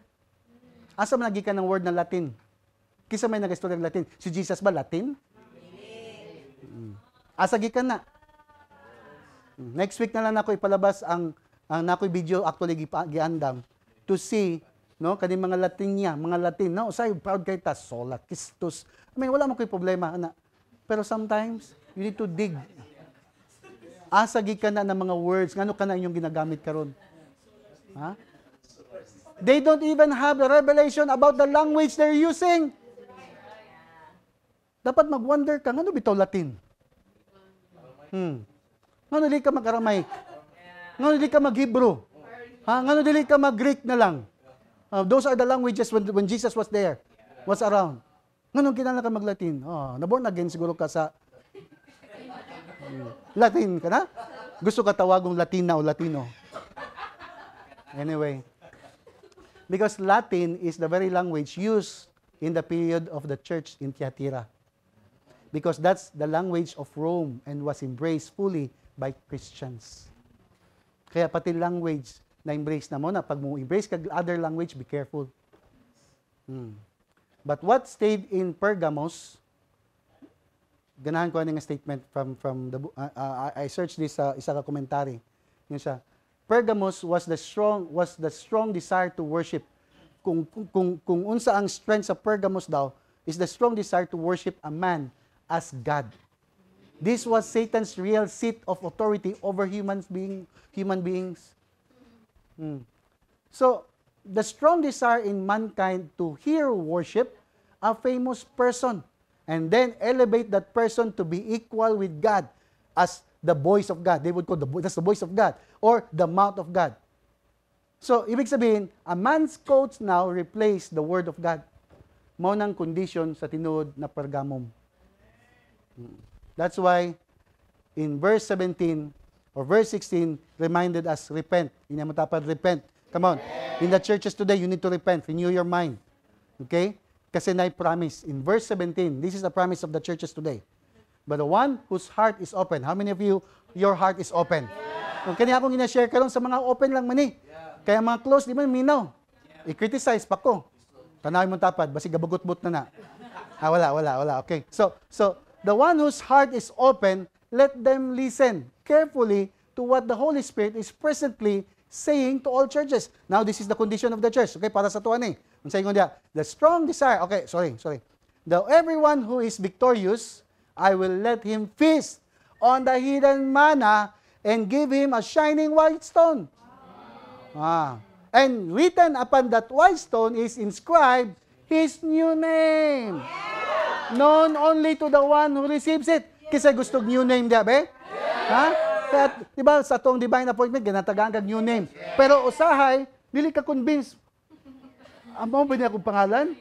Asa man nagikan ng word na Latin? Kisa may nag-istorya ng Latin. Si Jesus ba Latin? Asa gikan na? Next week na lang ako ipalabas ang nakoy video actually giandam to see kani mga Latin usay proud kay ta sola Christus. Wala man koy problema ana. Pero sometimes you need to dig. Asa gikan na ng mga words ngano kana inyong ginagamit karon. They don't even have the revelation about the language they're using. Dapat mag-wonder ka ngano bitaw Latin. Ngano dili ka mag-Aramaic? Ngano dili ka mag-Hebrew? Ngano dili ka mag-Greek na lang? Those are the languages when Jesus was there, was around. Ngano kinala ka mag-Latin? Na-born again siguro ka sa Latin ka na? Gusto ka tawagong Latina o Latino? Anyway, because Latin is the very language used in the period of the church in Thyatira. Because that's the language of Rome and was embraced fully by Christians. Kaya pati language na embrace na mo na, pag mo embrace ka other language, be careful. But what stayed in Pergamos, ganahan ko ng statement from the book. I searched this isa ka commentary. Yun siya. Pergamos was the strong desire to worship. Kung unsa ang strength sa Pergamos daw, is the strong desire to worship a man as God. This was Satan's real seat of authority over human beings. So, the strong desire in mankind to hear worship a famous person and then elevate that person to be equal with God as the voice of God. They would call that's the voice of God or the mouth of God. So, ibig sabihin, a man's quotes now replace the word of God. Mao nang condition sa tinuod na Pergamum. That's why in verse 17 or verse 16 reminded us, repent. Hindi mo dapat repent. Come on. In the churches today, you need to repent. Renew your mind. Okay? Kasi na promise. In verse 17, this is the promise of the churches today. but the one whose heart is open. How many of you, your heart is open? Kung kanya akong ina-share karon sa mga open lang man eh. Kaya mga close, di man minaw. I-criticize pa ko. Tanawin mo tapad, basi gabugot-but na. Wala. Okay. So the one whose heart is open, let them listen carefully to what the Holy Spirit is presently saying to all churches. Now, this is the condition of the church. Okay, para sa tuwan eh. Unsay ingon dia? The strong desire. Okay, sorry. The everyone who is victorious, I will let him feast on the hidden manna and give him a shining white stone. And written upon that white stone is inscribed his new name. Known only to the one who receives it. Kasi gusto new name dia, be? Ha? Kaya, di ba, sa tong divine appointment, ginatagaan kag new name. Pero usahay, dili ka convinced. Amo ba niya akong pangalan?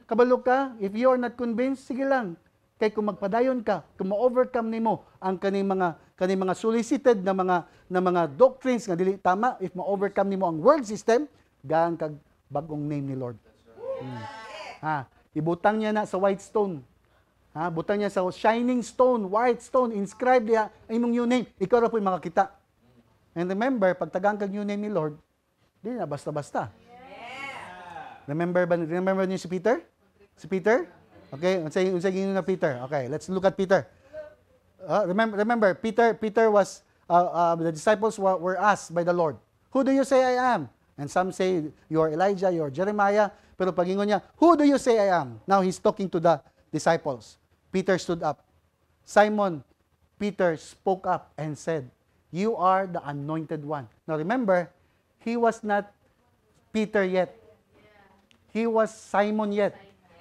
Kabalo ka, if you are not convinced, sige lang. Kay kung magpadayon ka, kung ma-overcome nimo ang kaning mga solicited na mga doctrines nga dili tama, if ma-overcome nimo ang world system, gaan kag bagong name ni Lord. Ibutang niya na sa white stone. Butang niya sa shining stone, white stone, inscribed niya imong new name. Ikaw ra po'y makakita. And remember, pag tagang kag new name ni Lord, di na basta-basta. Remember niyo si Peter? Si Peter? Okay, unsay gingon na Peter? Okay, let's look at Peter. Remember, Peter was the disciples were asked by the Lord, "Who do you say I am?" And some say you are Elijah, you are Jeremiah. Pero pag ingon niya, "Who do you say I am?" Now he's talking to the disciples. Peter stood up. Simon Peter spoke up and said, "You are the anointed one." Now remember, he was not Peter yet. He was Simon yet.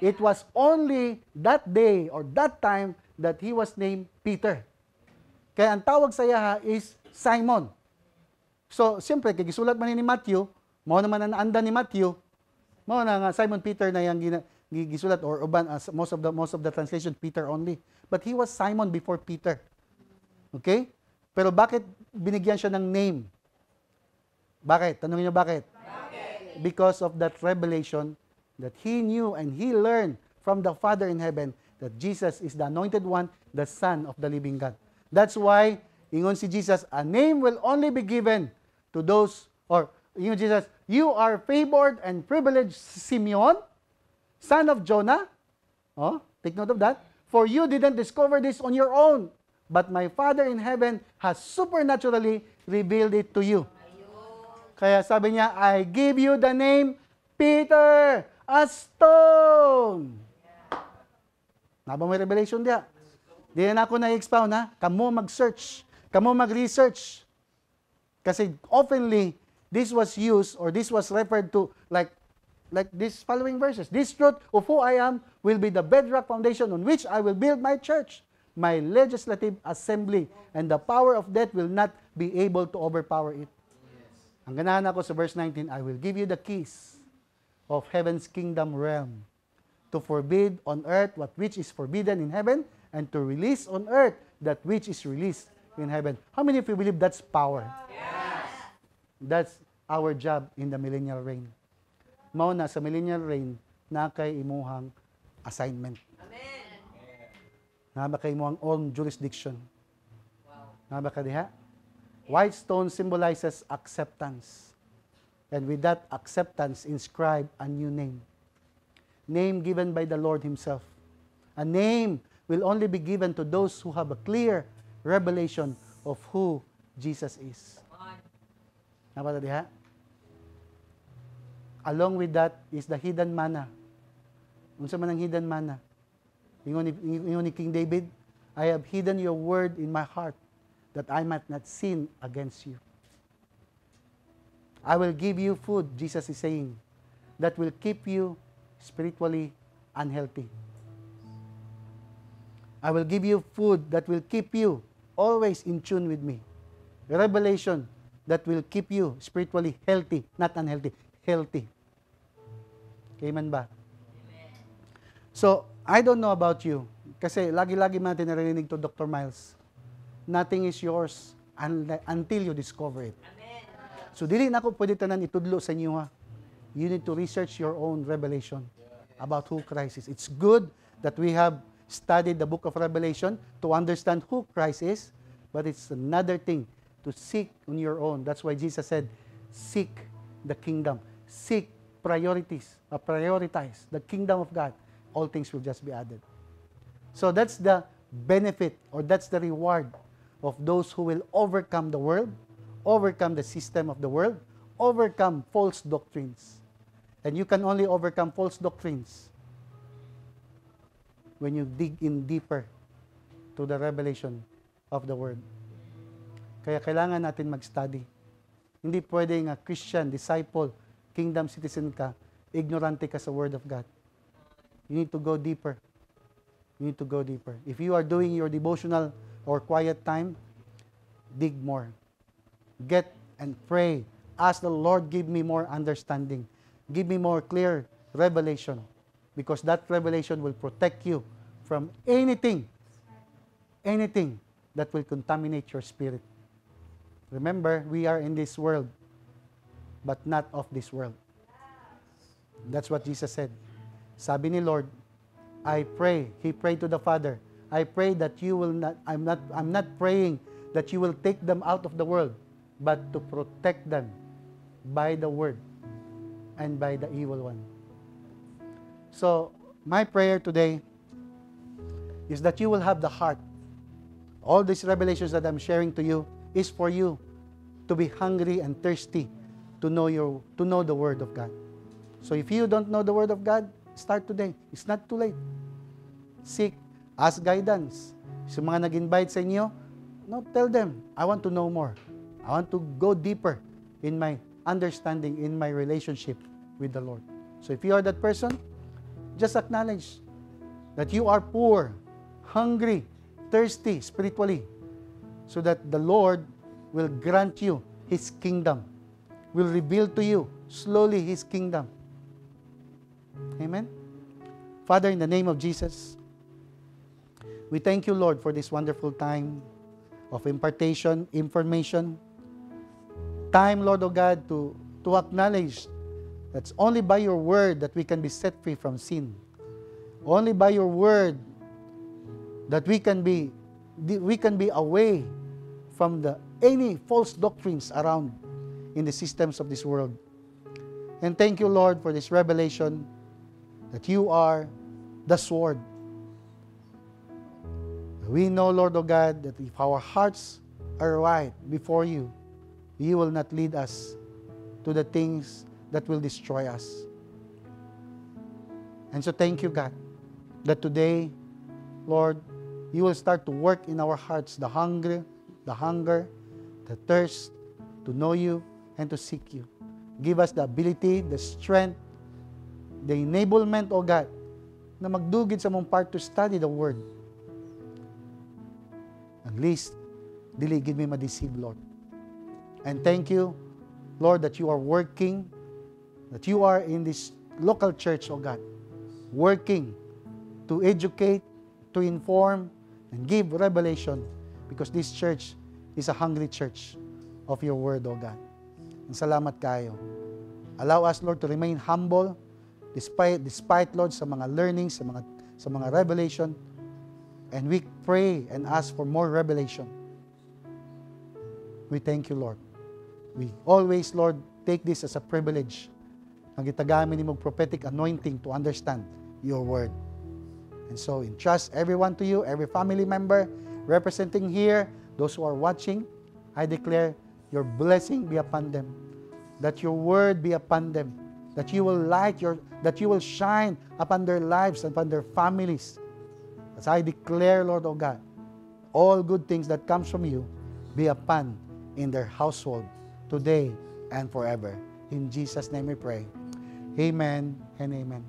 It was only that day or that time that he was named Peter. Kaya ang tawag sa iya is Simon. So, siyempre, kay gisulat man ni Matthew, mao naman ang naanda ni Matthew, mao na nga Simon Peter na yang gisulat or uban most of the translation Peter only. But he was Simon before Peter. Okay? Pero bakit binigyan siya ng name? Bakit? Tanungin niyo bakit? Because of that revelation that he knew and he learned from the Father in heaven that Jesus is the anointed one, the Son of the living God. That's why, ingon si Jesus, a name will only be given to those, or ingon Jesus, you are favored and privileged Simeon, son of Jonah. Take note of that. For you didn't discover this on your own, but my Father in heaven has supernaturally revealed it to you. Kaya sabi niya, I give you the name Peter, a stone. Naba may revelation dia. Di na ako na-expound na. Kamo mag-search. Kamo mag-research. Kasi oftenly, this was used or this was referred to like these following verses. This truth of who I am will be the bedrock foundation on which I will build my church, my legislative assembly, and the power of death will not be able to overpower it. Ang ganahan ako sa verse 19, I will give you the keys of heaven's kingdom realm to forbid on earth what which is forbidden in heaven and to release on earth that which is released in heaven. How many of you believe that's power? Yes. That's our job in the millennial reign. Mao na sa millennial reign na kay imuhang assignment. Amen. Na ba kay imuhang own jurisdiction. Wow. Na ba ka diha? White stone symbolizes acceptance. And with that acceptance, inscribe a new name. Name given by the Lord Himself. A name will only be given to those who have a clear revelation of who Jesus is. Napata diha? Along with that is the hidden manna. Unsa man ang hidden manna? Ingon ni King David, I have hidden your word in my heart that I might not sin against you. I will give you food, Jesus is saying, that will keep you spiritually unhealthy. I will give you food that will keep you always in tune with me. Revelation that will keep you spiritually healthy, not unhealthy, healthy. Amen ba? So, I don't know about you, kasi lagi-lagi natin narinig to Dr. Miles, nothing is yours until you discover it. So, dili na ako pwede tanan itudlo sa inyo ha. You need to research your own revelation about who Christ is. It's good that we have study the book of Revelation to understand who Christ is, but it's another thing to seek on your own. That's why Jesus said, seek the kingdom. Seek priorities, prioritize the kingdom of God. All things will just be added. So that's the benefit, or that's the reward of those who will overcome the world, overcome the system of the world, overcome false doctrines. And you can only overcome false doctrines when you dig in deeper to the revelation of the Word. Kaya kailangan natin mag-study. Hindi pwedeng Christian, disciple, kingdom citizen ka, ignorante ka sa Word of God. You need to go deeper. You need to go deeper. If you are doing your devotional or quiet time, dig more. Get and pray. Ask the Lord, give me more understanding. Give me more clear revelation. Because that revelation will protect you from anything that will contaminate your spirit. Remember, we are in this world, but not of this world. That's what Jesus said. Sabi ni Lord, I pray, He prayed to the Father, I pray that you will not, I'm not praying that you will take them out of the world, but to protect them by the word and by the evil one. So, my prayer today is that you will have the heart. All these revelations that I'm sharing to you is for you to be hungry and thirsty to know the Word of God. So if you don't know the Word of God, start today. It's not too late. Seek, ask guidance. So mga nag-invite sa inyo, no, tell them, I want to know more. I want to go deeper in my understanding, in my relationship with the Lord. So if you are that person, just acknowledge that you are poor, hungry, thirsty spiritually, so that the Lord will grant you His kingdom, will reveal to you slowly His kingdom. Amen? Father, in the name of Jesus, we thank you, Lord, for this wonderful time of impartation, information. Time, Lord, O God, to acknowledge that it's only by your word that we can be set free from sin. Only by your word that we can be away from any false doctrines around in the systems of this world. And thank you, Lord, for this revelation that you are the sword. We know, Lord, O God, that if our hearts are right before you, you will not lead us to the things that will destroy us. And so thank you, God, that today, Lord, you will start to work in our hearts the hunger, the thirst to know you and to seek you. Give us the ability, the strength, the enablement, O God, na magdugid sa mong part to study the Word. At least, dili gid me ma-deceive, Lord. And thank you, Lord, that you are working, that you are in this local church, O God, working to educate, to inform, and give revelation, because this church is a hungry church of your word, O God. And salamat kayo. Allow us, Lord, to remain humble despite Lord, sa mga learnings, sa mga revelation. And we pray and ask for more revelation. We thank you, Lord. We always, Lord, take this as a privilege. Ang gitagamit ni mong prophetic anointing to understand your word. And so, entrust everyone to you, every family member representing here, those who are watching, I declare your blessing be upon them, that your word be upon them, that you will that you will shine upon their lives and upon their families. As I declare, Lord, O God, all good things that comes from you be upon in their household today and forever. In Jesus' name we pray. Amen and amen.